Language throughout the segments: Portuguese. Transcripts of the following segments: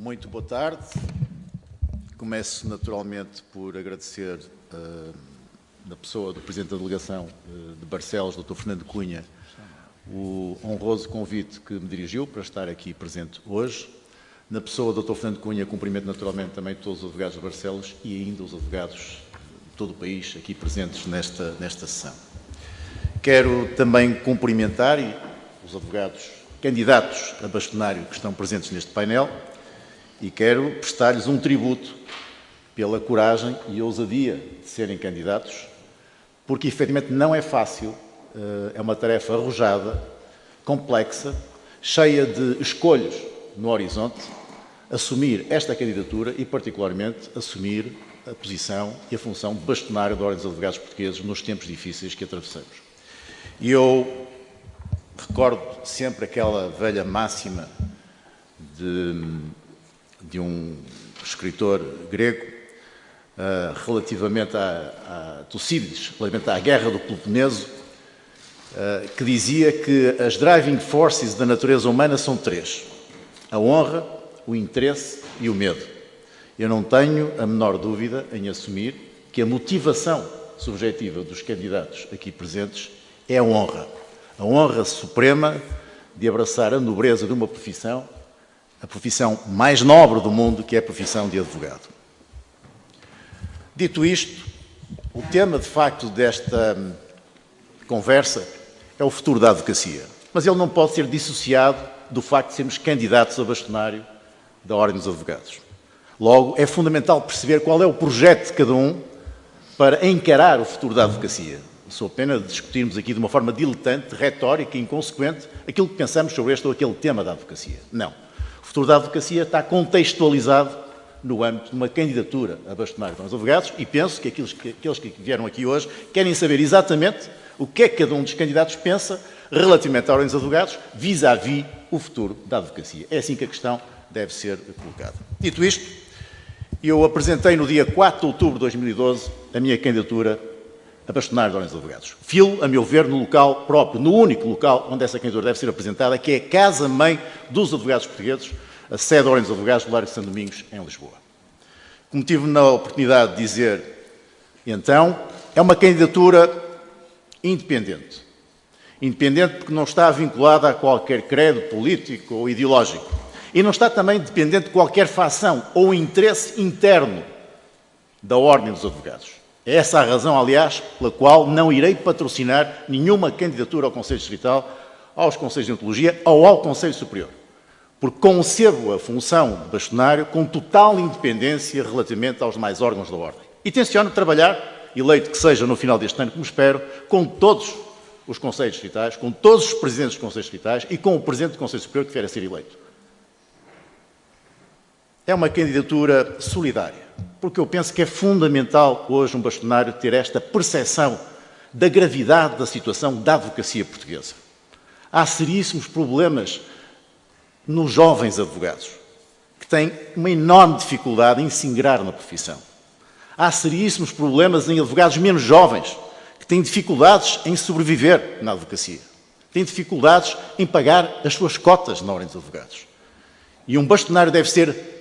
Muito boa tarde. Começo naturalmente por agradecer, na pessoa do Presidente da Delegação de Barcelos, Dr. Fernando Cunha, o honroso convite que me dirigiu para estar aqui presente hoje. Na pessoa do Dr. Fernando Cunha, cumprimento naturalmente também todos os advogados de Barcelos e ainda os advogados de todo o país aqui presentes nesta sessão. Quero também cumprimentar os advogados candidatos a bastonário que estão presentes neste painel e quero prestar-lhes um tributo pela coragem e ousadia de serem candidatos, porque efetivamente não é fácil, é uma tarefa arrojada, complexa, cheia de escolhas no horizonte, assumir esta candidatura e, particularmente, assumir a posição e a função de bastonário da Ordem dos Advogados Portugueses nos tempos difíceis que atravessamos. E eu recordo sempre aquela velha máxima de um escritor grego relativamente a Tucídides, relativamente à guerra do Peloponeso, que dizia que as driving forces da natureza humana são três: a honra, o interesse e o medo. Eu não tenho a menor dúvida em assumir que a motivação subjetiva dos candidatos aqui presentes é a honra suprema de abraçar a nobreza de uma profissão, a profissão mais nobre do mundo, que é a profissão de advogado. Dito isto, o tema, de facto, desta conversa é o futuro da advocacia. Mas ele não pode ser dissociado do facto de sermos candidatos a bastonário da Ordem dos Advogados. Logo, é fundamental perceber qual é o projeto de cada um para encarar o futuro da advocacia. Sou pena de discutirmos aqui de uma forma diletante, retórica e inconsequente aquilo que pensamos sobre este ou aquele tema da advocacia. Não. O futuro da advocacia está contextualizado no âmbito de uma candidatura a bastonário dos advogados e penso que aqueles que vieram aqui hoje querem saber exatamente o que é que cada um dos candidatos pensa relativamente à Ordem dos Advogados vis-à-vis o futuro da advocacia. É assim que a questão deve ser colocada. Dito isto, eu apresentei no dia 4 de outubro de 2012 a minha candidatura a bastonário da Ordem dos Advogados. Filo, a meu ver, no local próprio, no único local onde essa candidatura deve ser apresentada, que é a Casa-Mãe dos Advogados Portugueses, a sede da Ordem dos Advogados do Largo de São Domingos, em Lisboa. Como tive na oportunidade de dizer, então, é uma candidatura independente. Independente porque não está vinculada a qualquer credo político ou ideológico. E não está também dependente de qualquer fação ou interesse interno da Ordem dos Advogados. É essa a razão, aliás, pela qual não irei patrocinar nenhuma candidatura ao Conselho Distrital, aos Conselhos de Ontologia ou ao Conselho Superior, porque concebo a função de bastonário com total independência relativamente aos demais órgãos da Ordem. E tenciono trabalhar, eleito que seja no final deste ano, como espero, com todos os Conselhos Distritais, com todos os Presidentes dos Conselhos Distritais e com o Presidente do Conselho Superior que vier a ser eleito. É uma candidatura solidária, porque eu penso que é fundamental hoje um bastonário ter esta percepção da gravidade da situação da advocacia portuguesa. Há seríssimos problemas nos jovens advogados, que têm uma enorme dificuldade em se ingrar na profissão. Há seríssimos problemas em advogados menos jovens, que têm dificuldades em sobreviver na advocacia. Têm dificuldades em pagar as suas cotas na Ordem dos Advogados. E um bastonário deve ser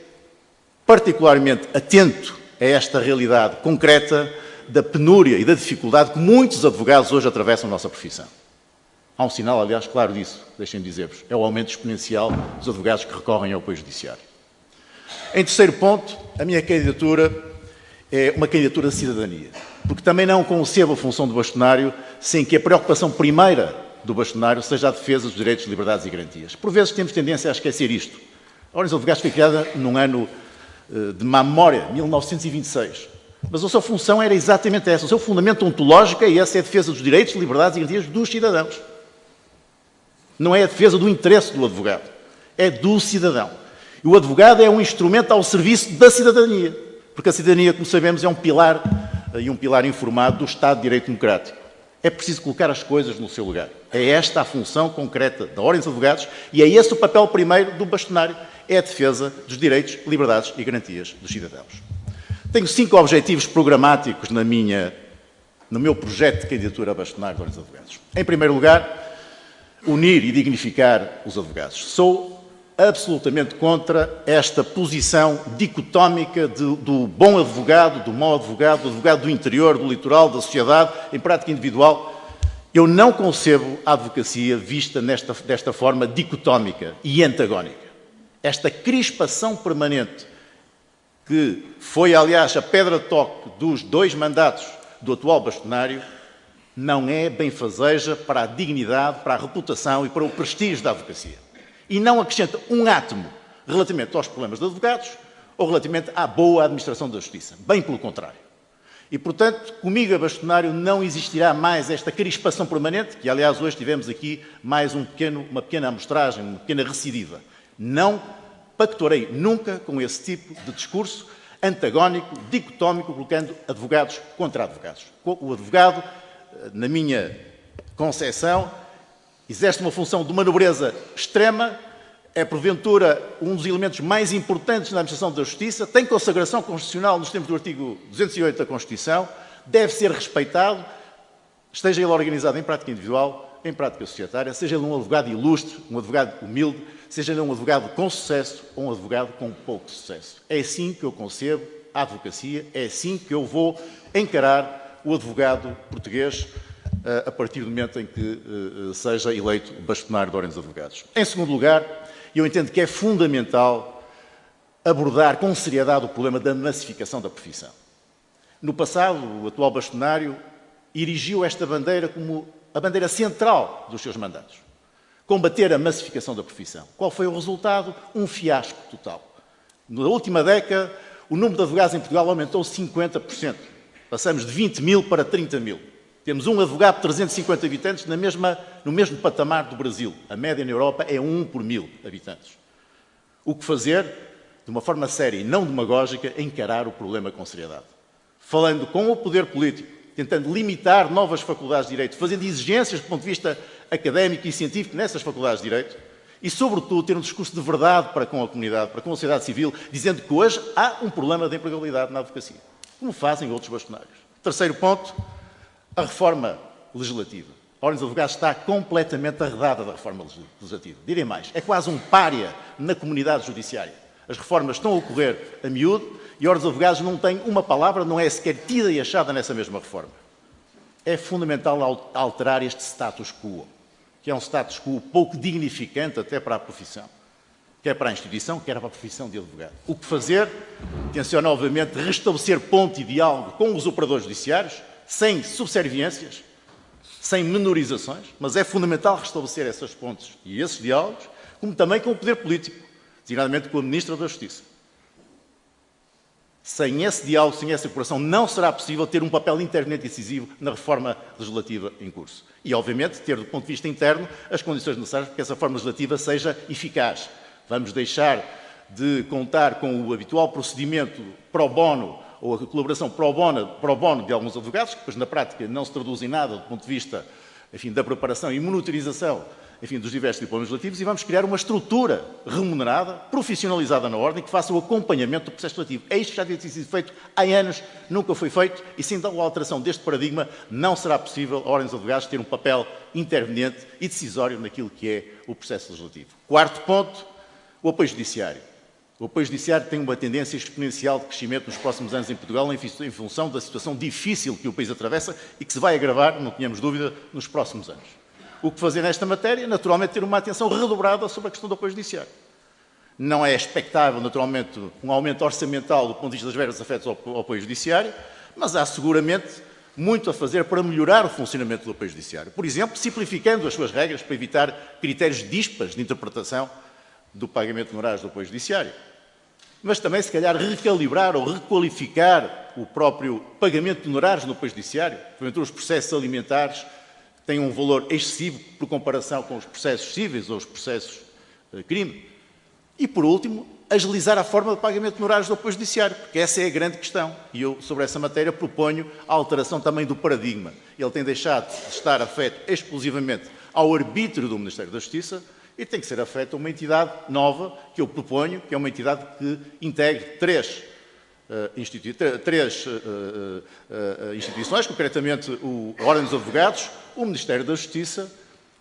particularmente atento a esta realidade concreta da penúria e da dificuldade que muitos advogados hoje atravessam a nossa profissão. Há um sinal, aliás, claro disso, deixem-me dizer-vos, é o aumento exponencial dos advogados que recorrem ao apoio judiciário. Em terceiro ponto, a minha candidatura é uma candidatura de cidadania, porque também não concebo a função de bastonário sem que a preocupação primeira do bastonário seja a defesa dos direitos, liberdades e garantias. Por vezes temos tendência a esquecer isto. A Ordem dos Advogados foi criada num ano de má memória, 1926. Mas a sua função era exatamente essa. O seu fundamento ontológico é esse, é a defesa dos direitos, liberdades e garantias dos cidadãos. Não é a defesa do interesse do advogado, é do cidadão. E o advogado é um instrumento ao serviço da cidadania, porque a cidadania, como sabemos, é um pilar e um pilar informado do Estado de Direito Democrático. É preciso colocar as coisas no seu lugar. É esta a função concreta da Ordem dos Advogados e é esse o papel primeiro do bastonário, é a defesa dos direitos, liberdades e garantias dos cidadãos. Tenho 5 objetivos programáticos no meu projeto de candidatura a bastonário da Ordem dos Advogados. Em primeiro lugar, unir e dignificar os advogados. Sou absolutamente contra esta posição dicotómica do bom advogado, do mau advogado, do advogado do interior, do litoral, da sociedade, em prática individual. Eu não concebo a advocacia vista desta forma dicotómica e antagónica. Esta crispação permanente, que foi, aliás, a pedra de toque dos 2 mandatos do atual bastonário, não é benfazeja para a dignidade, para a reputação e para o prestígio da advocacia. E não acrescenta um átomo relativamente aos problemas de advogados ou relativamente à boa administração da justiça. Bem pelo contrário. E, portanto, comigo a bastonário não existirá mais esta crispação permanente, que, aliás, hoje tivemos aqui mais uma pequena amostragem, uma pequena recidiva. Não pactuarei nunca com esse tipo de discurso antagónico, dicotómico, colocando advogados contra advogados. O advogado, na minha concepção, exerce uma função de uma nobreza extrema, é, porventura, um dos elementos mais importantes na administração da justiça, tem consagração constitucional nos termos do artigo 208 da Constituição, deve ser respeitado, esteja ele organizado em prática individual, em prática societária, seja ele um advogado ilustre, um advogado humilde, seja ele um advogado com sucesso ou um advogado com pouco sucesso. É assim que eu concebo a advocacia, é assim que eu vou encarar o advogado português a partir do momento em que seja eleito bastonário da Ordem dos Advogados. Em segundo lugar, eu entendo que é fundamental abordar com seriedade o problema da massificação da profissão. No passado, o atual bastonário erigiu esta bandeira como a bandeira central dos seus mandatos. Combater a massificação da profissão. Qual foi o resultado? Um fiasco total. Na última década, o número de advogados em Portugal aumentou 50%. Passamos de 20 mil para 30 mil. Temos um advogado de 350 habitantes no mesmo patamar do Brasil. A média na Europa é 1 por 1000 habitantes. O que fazer? De uma forma séria e não demagógica, encarar o problema com seriedade. Falando com o poder político, tentando limitar novas faculdades de Direito, fazendo exigências do ponto de vista académico e científico nessas faculdades de Direito e, sobretudo, ter um discurso de verdade para com a comunidade, para com a sociedade civil, dizendo que hoje há um problema de empregabilidade na advocacia, como fazem outros bastonários. Terceiro ponto, a reforma legislativa. A Ordem dos Advogados está completamente arredada da reforma legislativa. Direi mais, é quase um pária na comunidade judiciária. As reformas estão a ocorrer a miúdo e a Ordem dos Advogados não tem uma palavra, não é sequer tida e achada nessa mesma reforma. É fundamental alterar este status quo, que é um status quo pouco dignificante até para a profissão, quer para a instituição, quer para a profissão de advogado. O que fazer? Tenciono, obviamente, restabelecer ponto e diálogo com os operadores judiciários, sem subserviências, sem menorizações, mas é fundamental restabelecer essas pontes e esses diálogos, como também com o poder político, designadamente com a Ministra da Justiça. Sem esse diálogo, sem essa cooperação, não será possível ter um papel interveniente decisivo na reforma legislativa em curso. E, obviamente, ter, do ponto de vista interno, as condições necessárias para que essa reforma legislativa seja eficaz. Vamos deixar de contar com o habitual procedimento pro bono ou a colaboração pro bono de alguns advogados, que depois, na prática, não se traduz em nada do ponto de vista, enfim, da preparação e monitorização, enfim, dos diversos diplomas legislativos, e vamos criar uma estrutura remunerada, profissionalizada na Ordem, que faça o acompanhamento do processo legislativo. É isto que já devia ter sido feito há anos, nunca foi feito, e sem a alteração deste paradigma, não será possível a Ordem dos Advogados ter um papel interveniente e decisório naquilo que é o processo legislativo. Quarto ponto, o apoio judiciário. O apoio judiciário tem uma tendência exponencial de crescimento nos próximos anos em Portugal, em função da situação difícil que o país atravessa e que se vai agravar, não tínhamos dúvida, nos próximos anos. O que fazer nesta matéria? Naturalmente, ter uma atenção redobrada sobre a questão do apoio judiciário. Não é expectável, naturalmente, um aumento orçamental do ponto de vista das verbas afetas ao apoio judiciário, mas há seguramente muito a fazer para melhorar o funcionamento do apoio judiciário. Por exemplo, simplificando as suas regras para evitar critérios díspares de interpretação do pagamento de honorários do apoio judiciário. Mas também, se calhar, recalibrar ou requalificar o próprio pagamento de honorários no apoio judiciário. Porventura, os processos alimentares têm um valor excessivo por comparação com os processos cíveis ou os processos de crime. E, por último, agilizar a forma de pagamento de honorários do apoio judiciário, porque essa é a grande questão. E eu, sobre essa matéria, proponho a alteração também do paradigma. Ele tem deixado de estar afeto exclusivamente ao arbítrio do Ministério da Justiça e tem que ser afeto a uma entidade nova, que eu proponho, que é uma entidade que integre três instituições, concretamente a Ordem dos Advogados, o Ministério da Justiça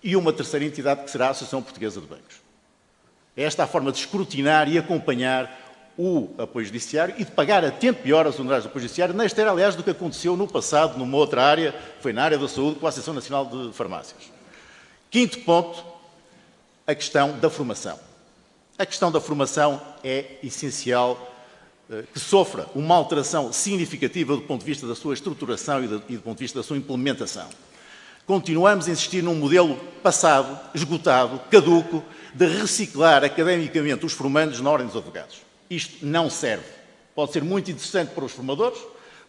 e uma terceira entidade que será a Associação Portuguesa de Bancos. É esta a forma de escrutinar e acompanhar o apoio judiciário e de pagar a tempo e horas os honorários do apoio judiciário, na esteira, aliás, do que aconteceu no passado, numa outra área, foi na área da saúde, com a Associação Nacional de Farmácias. Quinto ponto, a questão da formação. A questão da formação é essencial que sofra uma alteração significativa do ponto de vista da sua estruturação e do ponto de vista da sua implementação. Continuamos a insistir num modelo passado, esgotado, caduco, de reciclar academicamente os formandos na Ordem dos Advogados. Isto não serve. Pode ser muito interessante para os formadores,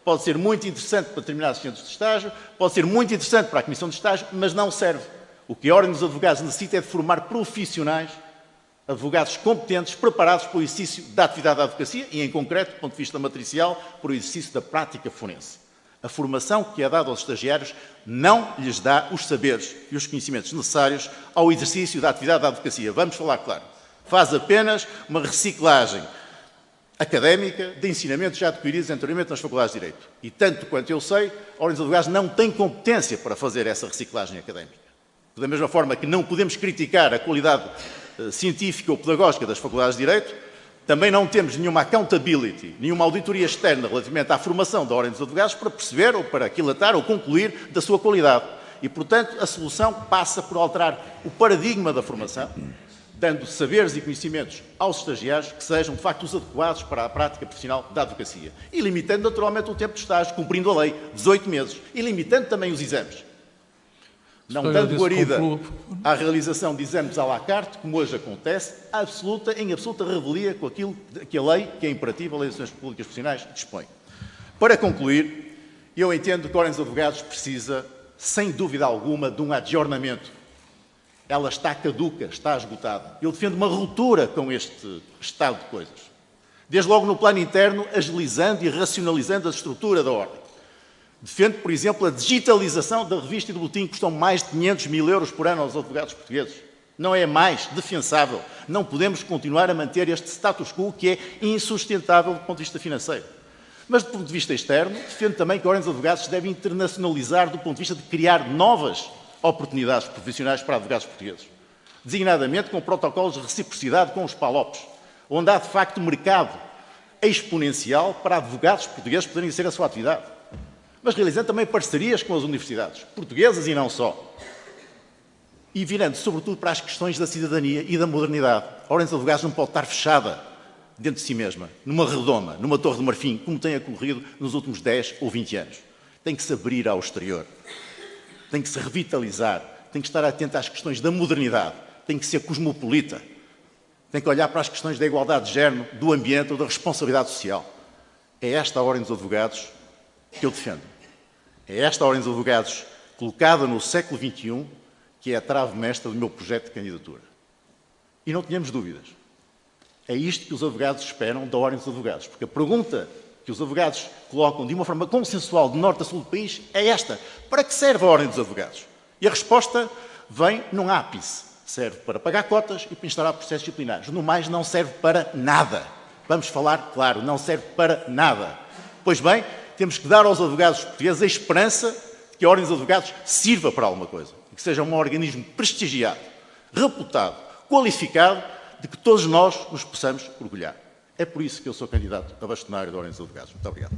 pode ser muito interessante para determinados centros de estágio, pode ser muito interessante para a Comissão de Estágio, mas não serve. O que a Ordem dos Advogados necessita é de formar profissionais, advogados competentes, preparados para o exercício da atividade da advocacia e, em concreto, do ponto de vista matricial, para o exercício da prática forense. A formação que é dada aos estagiários não lhes dá os saberes e os conhecimentos necessários ao exercício da atividade da advocacia. Vamos falar claro. Faz apenas uma reciclagem académica de ensinamentos já adquiridos anteriormente nas faculdades de Direito. E, tanto quanto eu sei, a Ordem dos Advogados não tem competência para fazer essa reciclagem académica. Da mesma forma que não podemos criticar a qualidade científica ou pedagógica das faculdades de Direito, também não temos nenhuma accountability, nenhuma auditoria externa relativamente à formação da Ordem dos Advogados para perceber ou para aquilatar ou concluir da sua qualidade. E, portanto, a solução passa por alterar o paradigma da formação, dando saberes e conhecimentos aos estagiários que sejam, de facto, os adequados para a prática profissional da advocacia. E limitando, naturalmente, o tempo de estágio, cumprindo a lei, 18 meses. E limitando também os exames. Não dando guarida à realização de exames à la carte, como hoje acontece, em absoluta revelia com aquilo que a lei, que é imperativa, a Lei das Administrações Públicas Profissionais, dispõe. Para concluir, eu entendo que a Ordem dos Advogados precisa, sem dúvida alguma, de um adjornamento. Ela está caduca, está esgotada. Eu defendo uma ruptura com este estado de coisas. Desde logo no plano interno, agilizando e racionalizando a estrutura da Ordem. Defendo, por exemplo, a digitalização da revista e do boletim, que custam mais de 500 mil euros por ano aos advogados portugueses. Não é mais defensável. Não podemos continuar a manter este status quo que é insustentável do ponto de vista financeiro. Mas, do ponto de vista externo, defendo também que a Ordem dos Advogados se deve internacionalizar do ponto de vista de criar novas oportunidades profissionais para advogados portugueses. Designadamente com protocolos de reciprocidade com os PALOPs, onde há, de facto, mercado exponencial para advogados portugueses poderem exercer a sua atividade. Mas realizando também parcerias com as universidades, portuguesas e não só. E virando, sobretudo, para as questões da cidadania e da modernidade. A Ordem dos Advogados não pode estar fechada dentro de si mesma, numa redoma, numa torre de marfim, como tem ocorrido nos últimos 10 ou 20 anos. Tem que se abrir ao exterior. Tem que se revitalizar. Tem que estar atento às questões da modernidade. Tem que ser cosmopolita. Tem que olhar para as questões da igualdade de género, do ambiente ou da responsabilidade social. É esta a Ordem dos Advogados que eu defendo. É esta a Ordem dos Advogados colocada no século XXI que é a trave-mestra do meu projeto de candidatura. E não tenhamos dúvidas. É isto que os advogados esperam da Ordem dos Advogados. Porque a pergunta que os advogados colocam de uma forma consensual de norte a sul do país é esta. Para que serve a Ordem dos Advogados? E a resposta vem num ápice. Serve para pagar cotas e para instaurar processos disciplinares. No mais, não serve para nada. Vamos falar claro, não serve para nada. Pois bem, temos que dar aos advogados portugueses a esperança de que a Ordem dos Advogados sirva para alguma coisa. E que seja um organismo prestigiado, reputado, qualificado, de que todos nós nos possamos orgulhar. É por isso que eu sou candidato a bastonário da Ordem dos Advogados. Muito obrigado.